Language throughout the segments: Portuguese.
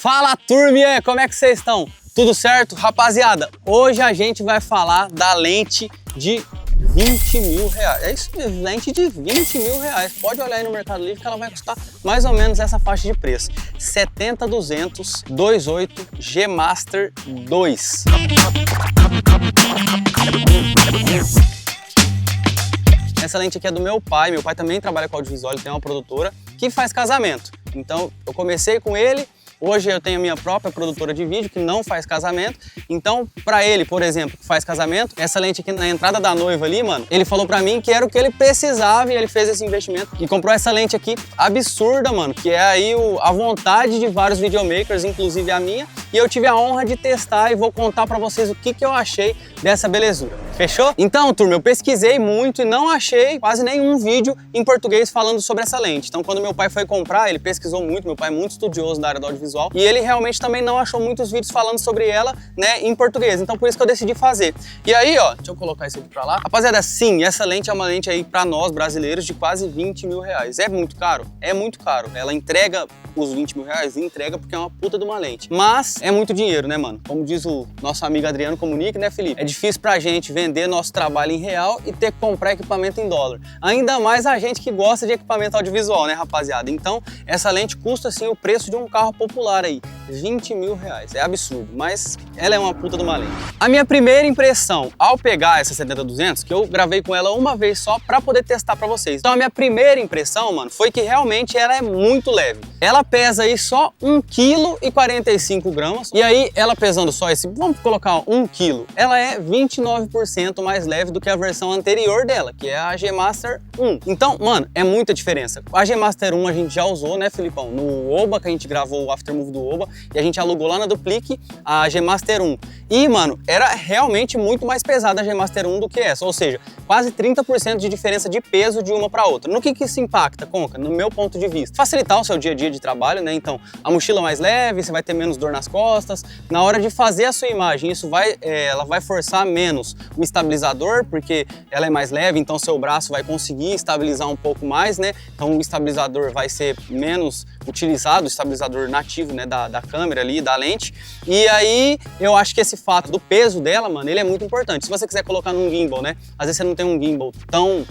Fala, turminha! Como é que vocês estão? Tudo certo? Rapaziada, hoje a gente vai falar da lente de 20 mil reais. É isso mesmo, lente de 20 mil reais. Pode olhar aí no Mercado Livre que ela vai custar mais ou menos essa faixa de preço. 70-200 2.8 G Master 2. Essa lente aqui é do meu pai. Meu pai também trabalha com audiovisual, ele tem uma produtora que faz casamento. Então eu comecei com ele. Hoje eu tenho a minha própria produtora de vídeo que não faz casamento. Então, pra ele, por exemplo, que faz casamento, essa lente aqui na entrada da noiva ali, mano, ele falou pra mim que era o que ele precisava e ele fez esse investimento e comprou essa lente aqui absurda, mano, que é aí a vontade de vários videomakers, inclusive a minha. E eu tive a honra de testar e vou contar pra vocês o que eu achei dessa belezura. Fechou? Então, turma, eu pesquisei muito e não achei quase nenhum vídeo em português falando sobre essa lente. Então, quando meu pai foi comprar, ele pesquisou muito, meu pai é muito estudioso da área do audiovisual, e ele realmente também não achou muitos vídeos falando sobre ela, né, em português. Então, por isso que eu decidi fazer. E aí, ó, deixa eu colocar isso aqui pra lá. Rapaziada, sim, essa lente é uma lente aí pra nós, brasileiros, de quase 20 mil reais. É muito caro? É muito caro. Ela entrega os 20 mil reais? Entrega porque é uma puta de uma lente. Mas é muito dinheiro, né, mano? Como diz o nosso amigo Adriano Comunique, né, Felipe? É difícil pra gente vender nosso trabalho em real e ter que comprar equipamento em dólar. Ainda mais a gente que gosta de equipamento audiovisual, né, rapaziada? Então, essa lente custa, assim, o preço de um carro popular aí. 20 mil reais. É absurdo, mas ela é uma puta de uma lente. A minha primeira impressão ao pegar essa 70-200, que eu gravei com ela uma vez só pra poder testar pra vocês. Então, a minha primeira impressão, mano, foi que realmente ela é muito leve. Ela pesa aí só 1,45 kg. E aí, ela pesando só esse, vamos colocar 1 kg, ela é 29% mais leve do que a versão anterior dela, que é a G Master 1. Então, mano, é muita diferença. A G Master 1 a gente já usou, né, Filipão? No Oba, que a gente gravou o Aftermovie do Oba, e a gente alugou lá na Duplique a G Master 1. E, mano, era realmente muito mais pesada a G Master 1 do que essa, ou seja, quase 30% de diferença de peso de uma para outra. No que isso impacta, Conca? No meu ponto de vista, facilitar o seu dia a dia de trabalho, né? Então, a mochila mais leve, você vai ter menos dor nas costas. Na hora de fazer a sua imagem, isso ela vai forçar menos o estabilizador, porque ela é mais leve, então seu braço vai conseguir estabilizar um pouco mais, né? Então o estabilizador vai ser menos utilizado, o estabilizador nativo, né, da câmera ali, da lente. E aí eu acho que esse fato do peso dela, mano, ele é muito importante. Se você quiser colocar num gimbal, né, às vezes você não tem um gimbal tão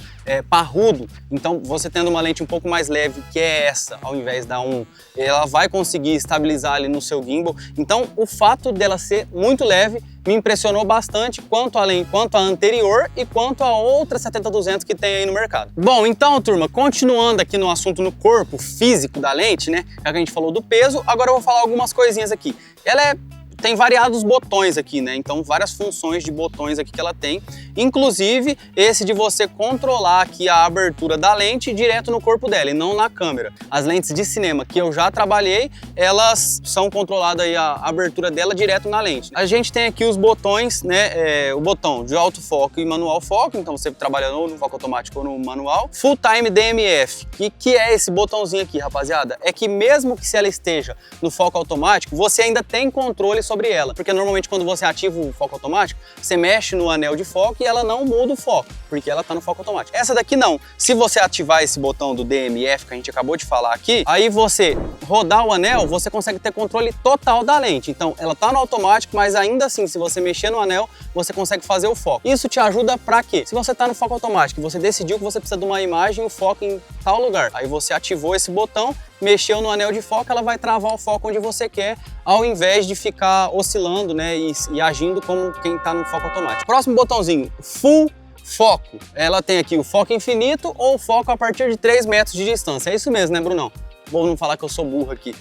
parrudo, então você tendo uma lente um pouco mais leve, que é essa, ao invés da 1, ela vai conseguir estabilizar ali no seu gimbal. Então o fato dela ser muito leve me impressionou bastante, quanto a anterior e quanto a outra 70-200 que tem aí no mercado. Bom, então, turma, continuando aqui no assunto no corpo físico da lente, né, já que a gente falou do peso, agora eu vou falar algumas coisinhas aqui. Ela tem variados botões aqui, né? Então, várias funções de botões aqui que ela tem. Inclusive, esse de você controlar aqui a abertura da lente direto no corpo dela e não na câmera. As lentes de cinema que eu já trabalhei, elas são controladas aí a abertura dela direto na lente. A gente tem aqui os botões, né? O botão de autofoco e manual foco. Então, você trabalha no foco automático ou no manual. Full Time DMF. Que é esse botãozinho aqui, rapaziada? É que mesmo que se ela esteja no foco automático, você ainda tem controle sobre ela, porque normalmente quando você ativa o foco automático, você mexe no anel de foco e ela não muda o foco, porque ela tá no foco automático. Essa daqui não. Se você ativar esse botão do DMF que a gente acabou de falar aqui, aí você rodar o anel, você consegue ter controle total da lente. Então ela tá no automático, mas ainda assim, se você mexer no anel, você consegue fazer o foco. Isso te ajuda pra quê? Se você tá no foco automático e você decidiu que você precisa de uma imagem, o foco em tal lugar, aí você ativou esse botão, mexeu no anel de foco, ela vai travar o foco onde você quer, ao invés de ficar oscilando, né, e agindo como quem está no foco automático. Próximo botãozinho, Full Foco. Ela tem aqui o foco infinito ou foco a partir de 3 metros de distância. É isso mesmo, né, Brunão? Vou não falar que eu sou burro aqui.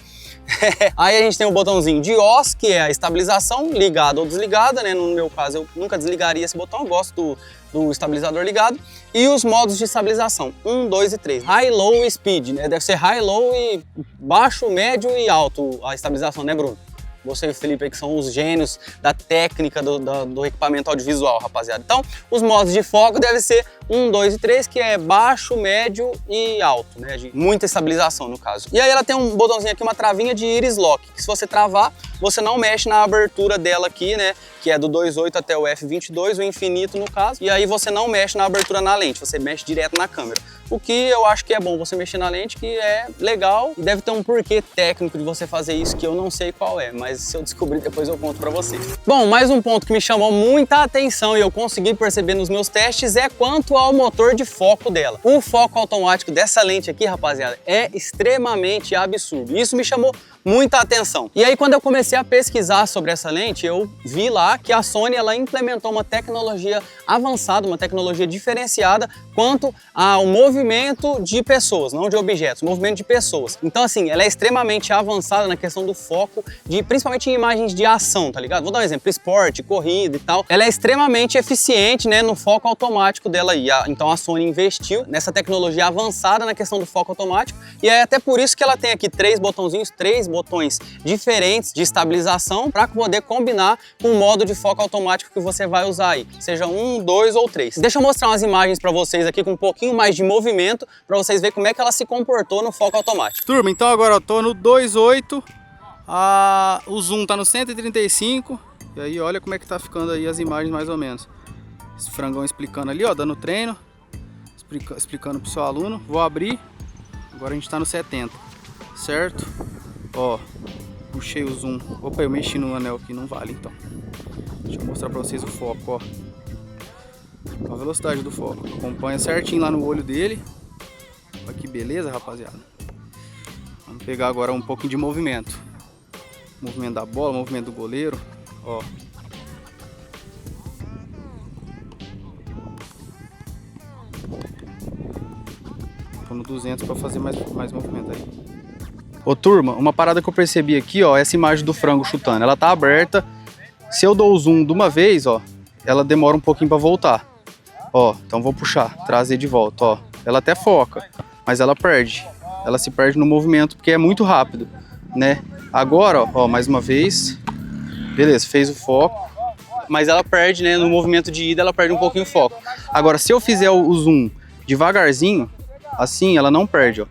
Aí a gente tem o botãozinho de OS, que é a estabilização, ligada ou desligada, né? No meu caso, eu nunca desligaria esse botão, eu gosto do estabilizador ligado. E os modos de estabilização, 1, 2 e 3. High, Low e Speed, né? Deve ser High, Low e baixo, médio e alto a estabilização, né, Bruno? Você e o Felipe aí, que são os gênios da técnica do equipamento audiovisual, rapaziada. Então, os modos de foco devem ser 1, 2 e 3, que é baixo, médio e alto, né? De muita estabilização, no caso. E aí ela tem um botãozinho aqui, uma travinha de Iris Lock, que se você travar, você não mexe na abertura dela aqui, né? Que é do 2.8 até o f22, o infinito no caso. E aí você não mexe na abertura na lente, você mexe direto na câmera. O que eu acho que é bom você mexer na lente, que é legal e deve ter um porquê técnico de você fazer isso que eu não sei qual é, mas se eu descobrir depois eu conto pra vocês. Bom, mais um ponto que me chamou muita atenção e eu consegui perceber nos meus testes é quanto ao motor de foco dela. O foco automático dessa lente aqui, rapaziada, é extremamente absurdo. Isso me chamou muita atenção. E aí quando eu comecei a pesquisar sobre essa lente, eu vi lá que a Sony ela implementou uma tecnologia avançada, uma tecnologia diferenciada quanto ao movimento de pessoas, não de objetos, movimento de pessoas. Então assim, ela é extremamente avançada na questão do foco, principalmente em imagens de ação, tá ligado? Vou dar um exemplo, esporte, corrida e tal. Ela é extremamente eficiente, né, no foco automático dela aí. Então a Sony investiu nessa tecnologia avançada na questão do foco automático e é até por isso que ela tem aqui três botões diferentes de estabilização para poder combinar com o modo de foco automático que você vai usar aí, seja 1, 2 ou 3. Deixa eu mostrar umas imagens para vocês aqui com um pouquinho mais de movimento para vocês verem como é que ela se comportou no foco automático. Turma, então agora eu tô no 2.8, o zoom tá no 135 e aí olha como é que tá ficando aí as imagens mais ou menos. Esse frangão explicando ali, ó, dando treino, explicando pro seu aluno. Vou abrir, agora a gente tá no 70, certo? Ó, puxei o zoom. Opa, eu mexi no anel aqui, não vale então. Deixa eu mostrar pra vocês o foco, ó. A velocidade do foco. Acompanha certinho lá no olho dele. Olha que beleza, rapaziada. Vamos pegar agora um pouquinho de movimento. Movimento da bola, movimento do goleiro. Ó. Tô no 200 pra fazer mais movimento aí. Ô turma, uma parada que eu percebi aqui, ó, essa imagem do frango chutando, ela tá aberta. Se eu dou o zoom de uma vez, ó, ela demora um pouquinho pra voltar. Ó, então vou puxar, trazer de volta, ó. Ela até foca, mas ela perde. Ela se perde no movimento porque é muito rápido, né? Agora, ó, mais uma vez. Beleza, fez o foco. Mas ela perde, né, no movimento de ida, ela perde um pouquinho o foco. Agora, se eu fizer o zoom devagarzinho, assim, ela não perde, ó.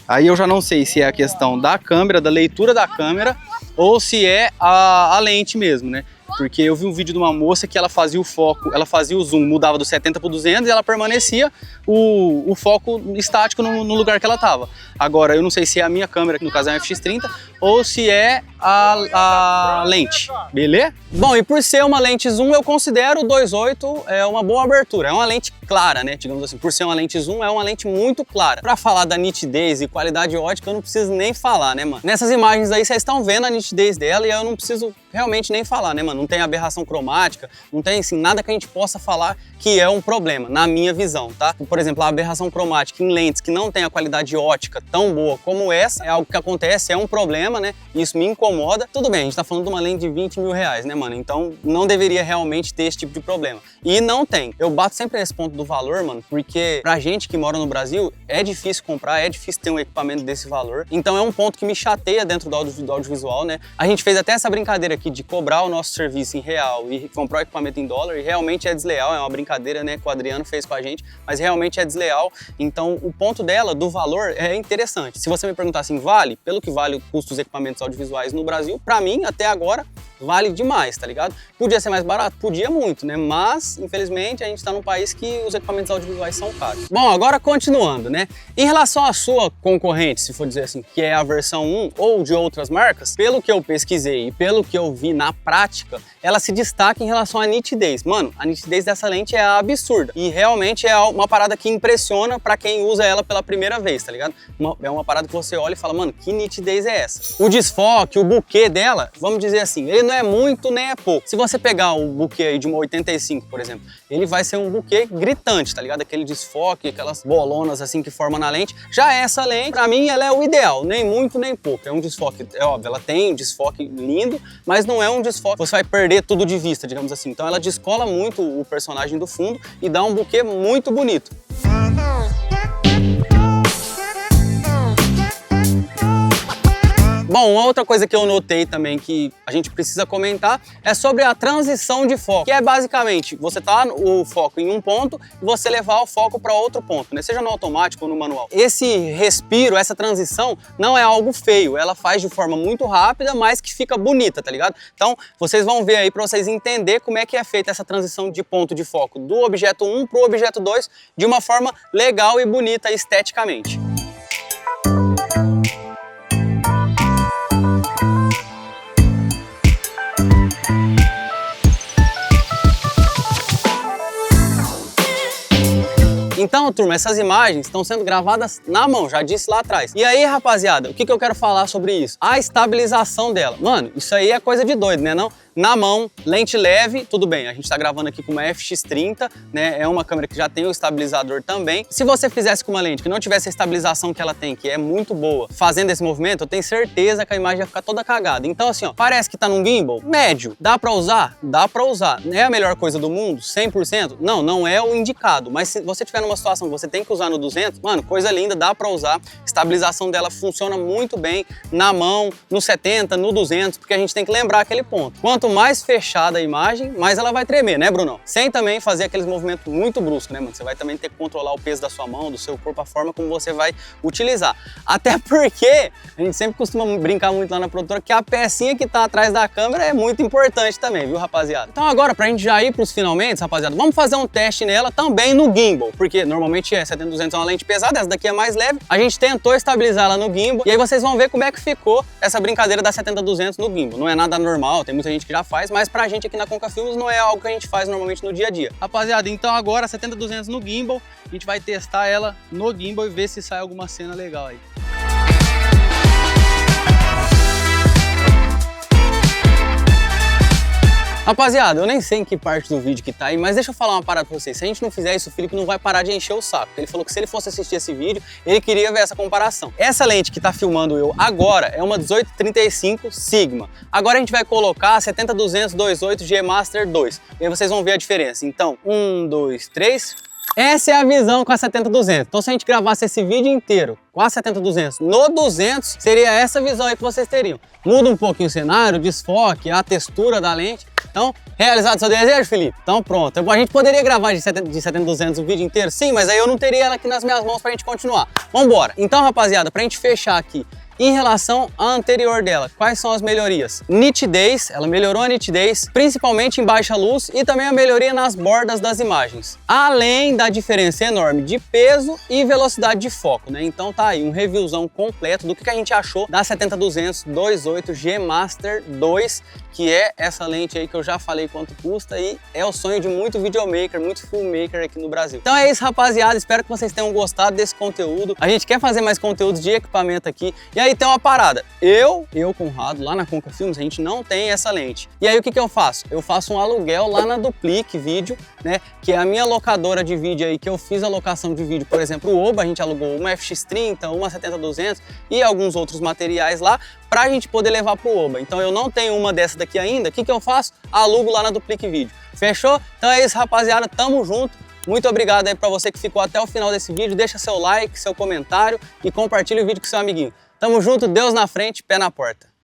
Aí eu já não sei se é a questão da câmera, da leitura da câmera, ou se é a lente mesmo, né? Porque eu vi um vídeo de uma moça que ela fazia o foco, ela fazia o zoom, mudava do 70 para 200 e ela permanecia o foco estático no lugar que ela estava. Agora, eu não sei se é a minha câmera, que no caso é uma FX30, ou se é a lente, beleza? Bom, e por ser uma lente zoom, eu considero o 2.8 uma boa abertura. É uma lente clara, né? Digamos assim, por ser uma lente zoom, é uma lente muito clara. Para falar da nitidez e qualidade ótica, eu não preciso nem falar, né, mano? Nessas imagens aí, vocês estão vendo a nitidez dela e eu não preciso realmente nem falar, né, mano? Não tem aberração cromática, não tem, assim, nada que a gente possa falar que é um problema, na minha visão, tá? Por exemplo, a aberração cromática em lentes que não tem a qualidade ótica tão boa como essa, é algo que acontece, é um problema, né? Isso me incomoda. Tudo bem, a gente tá falando de uma lente de 20 mil reais, né, mano? Então não deveria realmente ter esse tipo de problema. E não tem. Eu bato sempre nesse ponto do valor, mano, porque pra gente que mora no Brasil, é difícil comprar, é difícil ter um equipamento desse valor. Então é um ponto que me chateia dentro do audiovisual, né? A gente fez até essa brincadeira aqui de cobrar o nosso serviço em real e comprar o equipamento em dólar, e realmente é desleal, é uma brincadeira, né, que o Adriano fez com a gente, mas realmente é desleal. Então o ponto dela, do valor, é interessante. Se você me perguntar assim, vale? Pelo que vale o custo dos equipamentos audiovisuais no Brasil, pra mim, até agora, vale demais, tá ligado? Podia ser mais barato? Podia muito, né? Mas, infelizmente, a gente tá num país que os equipamentos audiovisuais são caros. Bom, agora continuando, né? Em relação à sua concorrente, se for dizer assim, que é a versão 1 ou de outras marcas, pelo que eu pesquisei e pelo que eu vi na prática, ela se destaca em relação à nitidez. Mano, a nitidez dessa lente é absurda. E realmente é uma parada que impressiona pra quem usa ela pela primeira vez, tá ligado? É uma parada que você olha e fala, mano, que nitidez é essa? O desfoque, o buquê dela, vamos dizer assim, ele não é muito nem é pouco. Se você pegar o buquê aí de uma 85, por exemplo, ele vai ser um buquê gritante, tá ligado? Aquele desfoque, aquelas bolonas assim que formam na lente. Já essa lente, pra mim, ela é o ideal, nem muito nem pouco. É um desfoque, é óbvio, ela tem um desfoque lindo, mas não é um desfoque, você vai perder tudo de vista, digamos assim. Então ela descola muito o personagem do fundo e dá um buquê muito bonito. Bom, uma outra coisa que eu notei também que a gente precisa comentar é sobre a transição de foco, que é basicamente você tá o foco em um ponto e você levar o foco para outro ponto, né? Seja no automático ou no manual. Esse respiro, essa transição não é algo feio, ela faz de forma muito rápida, mas que fica bonita, tá ligado? Então, vocês vão ver aí para vocês entenderem como é que é feita essa transição de ponto de foco do objeto 1 para o objeto 2 de uma forma legal e bonita esteticamente. Então, turma, essas imagens estão sendo gravadas na mão, já disse lá atrás. E aí, rapaziada, o que eu quero falar sobre isso? A estabilização dela. Mano, isso aí é coisa de doido, né não? Na mão, lente leve, tudo bem, a gente tá gravando aqui com uma FX30, né, é uma câmera que já tem o estabilizador também. Se você fizesse com uma lente que não tivesse a estabilização que ela tem, que é muito boa, fazendo esse movimento, eu tenho certeza que a imagem ia ficar toda cagada. Então assim, ó, parece que tá num gimbal médio, dá pra usar? Dá pra usar. É a melhor coisa do mundo? 100%? Não, não é o indicado, mas se você tiver numa situação que você tem que usar no 200, mano, coisa linda, dá pra usar. A estabilização dela funciona muito bem na mão, no 70, no 200, porque a gente tem que lembrar aquele ponto. Quanto mais fechada a imagem, mais ela vai tremer, né, Brunão? Sem também fazer aqueles movimentos muito bruscos, né, mano? Você vai também ter que controlar o peso da sua mão, do seu corpo, a forma como você vai utilizar. Até porque a gente sempre costuma brincar muito lá na produtora que a pecinha que tá atrás da câmera é muito importante também, viu, rapaziada? Então agora, pra gente já ir pros finalmente, rapaziada, vamos fazer um teste nela também no gimbal, porque normalmente 70-200 é uma lente pesada, essa daqui é mais leve. A gente tentou estabilizar ela no gimbal e aí vocês vão ver como é que ficou essa brincadeira da 70-200 no gimbal. Não é nada normal, tem muita gente que já faz, mas pra gente aqui na Conca Filmes não é algo que a gente faz normalmente no dia a dia. Rapaziada, então agora 70-200 no gimbal, a gente vai testar ela no gimbal e ver se sai alguma cena legal aí. Rapaziada, eu nem sei em que parte do vídeo que tá aí, mas deixa eu falar uma parada pra vocês. Se a gente não fizer isso, o Felipe não vai parar de encher o saco. Ele falou que se ele fosse assistir esse vídeo, ele queria ver essa comparação. Essa lente que tá filmando eu agora é uma 18-35 Sigma. Agora a gente vai colocar a 70-200 2.8 G Master 2. E aí vocês vão ver a diferença. Então, 1, 2, 3... Essa é a visão com a 70-200. Então se a gente gravasse esse vídeo inteiro com a 70-200 no 200, seria essa visão aí que vocês teriam. Muda um pouquinho o cenário, o desfoque, a textura da lente. Então, realizado seu desejo, Felipe? Então pronto. A gente poderia gravar de 70-200 o vídeo inteiro? Sim, mas aí eu não teria ela aqui nas minhas mãos pra gente continuar. Vambora. Então, rapaziada, pra gente fechar aqui, em relação à anterior dela, quais são as melhorias? Nitidez, ela melhorou a nitidez, principalmente em baixa luz e também a melhoria nas bordas das imagens. Além da diferença enorme de peso e velocidade de foco, né? Então tá aí um reviewzão completo do que a gente achou da 70-200 2.8 G Master 2, que é essa lente aí que eu já falei quanto custa e é o sonho de muito videomaker, muito filmmaker aqui no Brasil. Então é isso, rapaziada, espero que vocês tenham gostado desse conteúdo. A gente quer fazer mais conteúdos de equipamento aqui. E aí tem uma parada, eu, Conrado, lá na Conca Filmes, a gente não tem essa lente. E aí o que eu faço? Eu faço um aluguel lá na Duplique Vídeo, né, que é a minha locadora de vídeo aí, que eu fiz a locação de vídeo, por exemplo, o Oba, a gente alugou uma FX30, uma 70-200 e alguns outros materiais lá, pra gente poder levar pro Oba. Então eu não tenho uma dessa daqui ainda, o que eu faço? Alugo lá na Duplique Vídeo. Fechou? Então é isso, rapaziada, tamo junto. Muito obrigado aí pra você que ficou até o final desse vídeo, deixa seu like, seu comentário e compartilha o vídeo com seu amiguinho. Tamo junto, Deus na frente, pé na porta.